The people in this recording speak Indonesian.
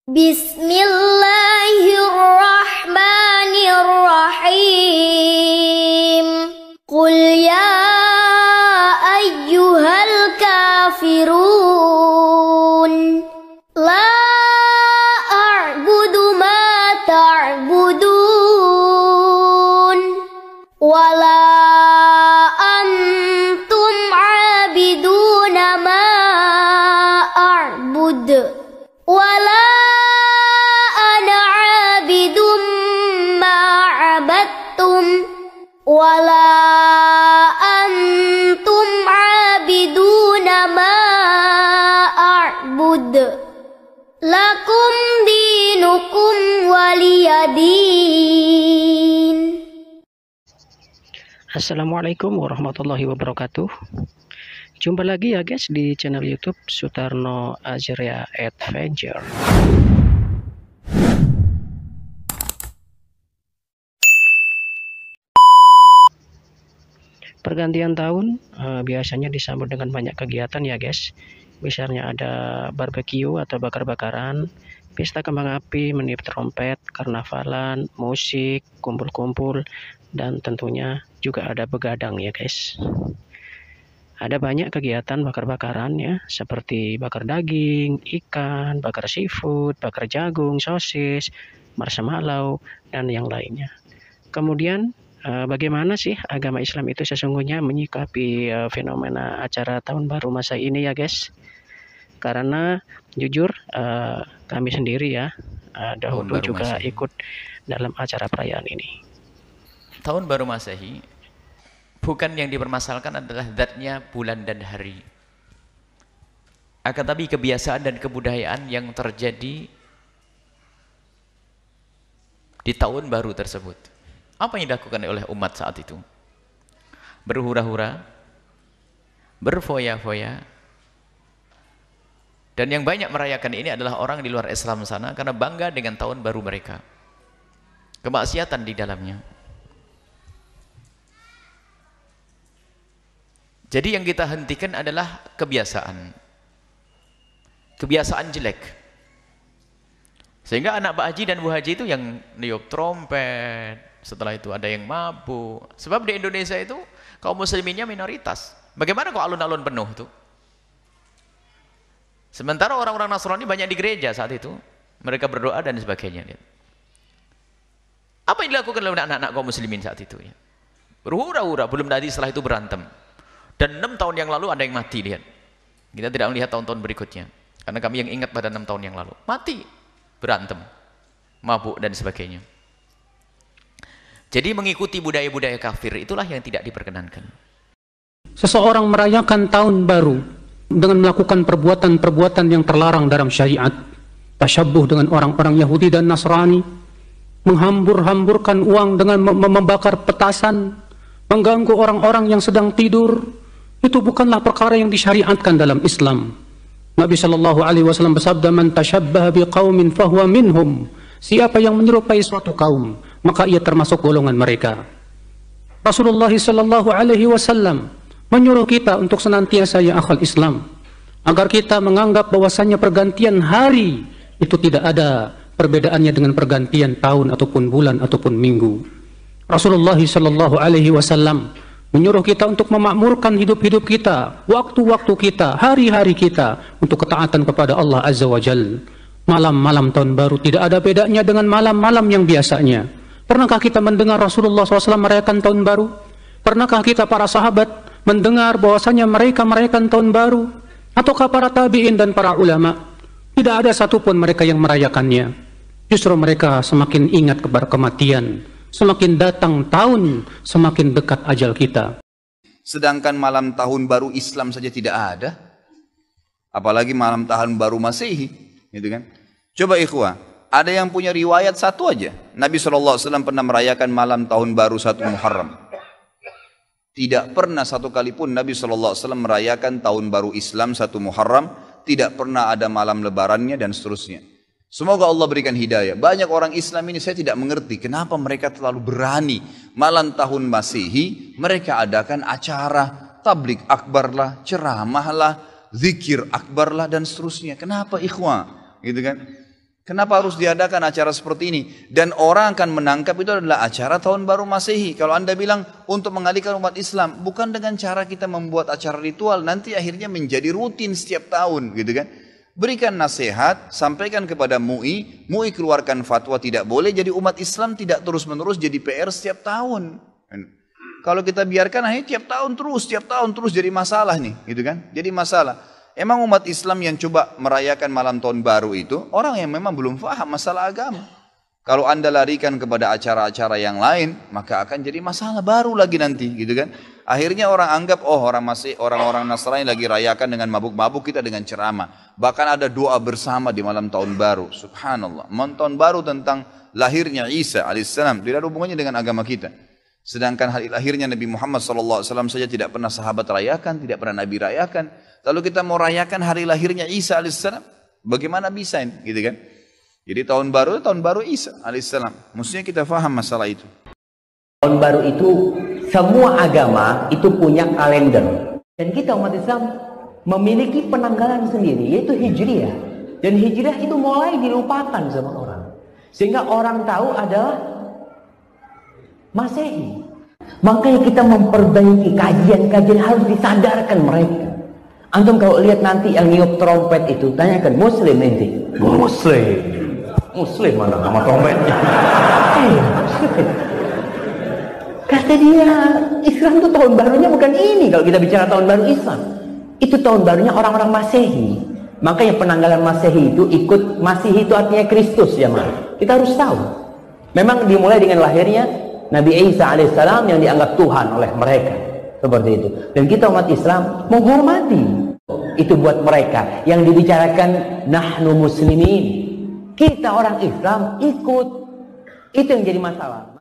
Bismillahirrahmanirrahim. Qul ya ayyuhal kafirun la a'budu ma ta'budun wala antum 'abiduna ma a'bud wala ana 'abidum ma 'abadtum wala antum 'abiduna ma a'bud lakum dinukum waliyadin. Assalamualaikum warahmatullahi wabarakatuh. Jumpa lagi ya guys di channel YouTube Sutarno Azria Adventure. Pergantian tahun biasanya disambut dengan banyak kegiatan ya guys. Misalnya ada barbecue atau bakar-bakaran, pesta kembang api, meniup trompet, karnavalan, musik, kumpul-kumpul, dan tentunya juga ada begadang ya guys. Ada banyak kegiatan bakar-bakaran ya, seperti bakar daging, ikan, bakar seafood, bakar jagung, sosis, marshmallow, dan yang lainnya. Kemudian bagaimana sih agama Islam itu sesungguhnya menyikapi fenomena acara tahun baru masa ini ya guys? Karena jujur kami sendiri ya dahulu juga ikut dalam acara perayaan ini. Tahun baru Masehi bukan yang dipermasalahkan adalah zatnya bulan dan hari, akan tapi kebiasaan dan kebudayaan yang terjadi di tahun baru tersebut. Apa yang dilakukan oleh umat saat itu? Berhura-hura, berfoya-foya, dan yang banyak merayakan ini adalah orang di luar Islam sana karena bangga dengan tahun baru mereka. Kemaksiatan di dalamnya. Jadi yang kita hentikan adalah kebiasaan. Kebiasaan jelek. Sehingga anak Pak Haji dan Bu Haji itu yang niup trompet, setelah itu ada yang mabuk. Sebab di Indonesia itu kaum musliminnya minoritas. Bagaimana kok alun-alun penuh tuh? Sementara orang-orang Nasrani banyak di gereja saat itu. Mereka berdoa dan sebagainya. Apa yang dilakukan oleh anak-anak kaum muslimin saat itu? Ya? Berhura-hura, belum tadi setelah itu berantem. Dan 6 tahun yang lalu ada yang mati, lihat. Kita tidak melihat tahun-tahun berikutnya. Karena kami yang ingat pada 6 tahun yang lalu. Mati, berantem, mabuk dan sebagainya. Jadi mengikuti budaya-budaya kafir itulah yang tidak diperkenankan. Seseorang merayakan tahun baru dengan melakukan perbuatan-perbuatan yang terlarang dalam syariat. Tasyabbuh dengan orang-orang Yahudi dan Nasrani. Menghambur-hamburkan uang dengan membakar petasan. Mengganggu orang-orang yang sedang tidur. Itu bukanlah perkara yang disyariatkan dalam Islam. Nabi SAW bersabda, "Man tashabbaha biqaumin fahuwa minhum." Siapa yang menyerupai suatu kaum, maka ia termasuk golongan mereka. Rasulullah SAW menyuruh kita untuk senantiasa ya akhal Islam, agar kita menganggap bahwasannya pergantian hari itu tidak ada perbedaannya dengan pergantian tahun ataupun bulan ataupun minggu. Rasulullah SAW menyuruh kita untuk memakmurkan hidup-hidup kita, waktu-waktu kita, hari-hari kita untuk ketaatan kepada Allah Azza wa Jal. Malam-malam tahun baru tidak ada bedanya dengan malam-malam yang biasanya. Pernahkah kita mendengar Rasulullah SAW merayakan tahun baru? Pernahkah kita para sahabat mendengar bahwasanya mereka merayakan tahun baru? Ataukah para tabi'in dan para ulama? Tidak ada satupun mereka yang merayakannya. Justru mereka semakin ingat kepada kematian. Semakin datang tahun, semakin dekat ajal kita. Sedangkan malam tahun baru Islam saja tidak ada, apalagi malam tahun baru Masehi, gitu kan? Coba ikhwah, ada yang punya riwayat satu aja. Nabi SAW pernah merayakan malam tahun baru 1 Muharram. Tidak pernah satu kali pun Nabi SAW merayakan tahun baru Islam 1 Muharram. Tidak pernah ada malam lebarannya dan seterusnya. Semoga Allah berikan hidayah. Banyak orang Islam ini saya tidak mengerti kenapa mereka terlalu berani. Malam tahun Masehi mereka adakan acara tablik akbar lah, ceramah lah, zikir akbar lah dan seterusnya. Kenapa ikhwah? Gitu kan? Kenapa harus diadakan acara seperti ini? Dan orang akan menangkap itu adalah acara tahun baru Masehi. Kalau Anda bilang untuk mengalihkan umat Islam, bukan dengan cara kita membuat acara ritual, nanti akhirnya menjadi rutin setiap tahun, gitu kan? Berikan nasihat, sampaikan kepada MUI, MUI keluarkan fatwa tidak boleh, jadi umat Islam tidak terus-menerus jadi PR setiap tahun. Kalau kita biarkan akhirnya tiap tahun terus jadi masalah nih, gitu kan? Jadi masalah. Emang umat Islam yang coba merayakan malam tahun baru itu orang yang memang belum faham masalah agama. Kalau Anda larikan kepada acara-acara yang lain, maka akan jadi masalah baru lagi nanti, gitu kan? Akhirnya orang anggap, oh orang-orang Nasrani lagi rayakan dengan mabuk-mabuk, kita dengan ceramah. Bahkan ada doa bersama di malam tahun baru. Subhanallah. Malam tahun baru tentang lahirnya Isa alaihissalam tidak ada hubungannya dengan agama kita. Sedangkan hari lahirnya Nabi Muhammad SAW saja tidak pernah sahabat rayakan, tidak pernah Nabi rayakan. Lalu kita mau rayakan hari lahirnya Isa alaihissalam, bagaimana bisa ini, gitu kan? Jadi tahun baru Isa alaihissalam. Mestinya kita faham masalah itu. Tahun baru itu semua agama itu punya kalender. Dan kita umat Islam memiliki penanggalan sendiri, yaitu Hijriah. Dan Hijriah itu mulai dilupakan sama orang. Sehingga orang tahu adalah Masehi. Makanya kita memperbaiki kajian-kajian, harus disadarkan mereka. Antum kalau lihat nanti yang niup trompet itu, tanyakan Muslim nanti. Muslim mana sama trompetnya? Kata dia, Islam itu tahun barunya bukan ini. Kalau kita bicara tahun baru Islam, itu tahun barunya orang-orang Masehi. Makanya penanggalan Masehi itu ikut, Masehi itu artinya Kristus ya, Mas. Kita harus tahu. Memang dimulai dengan lahirnya Nabi Isa alaihissalam yang dianggap Tuhan oleh mereka. Seperti itu. Dan kita umat Islam menghormati. Itu buat mereka yang dibicarakan nahnu muslimin. Kita orang Islam ikut. Itu yang jadi masalah.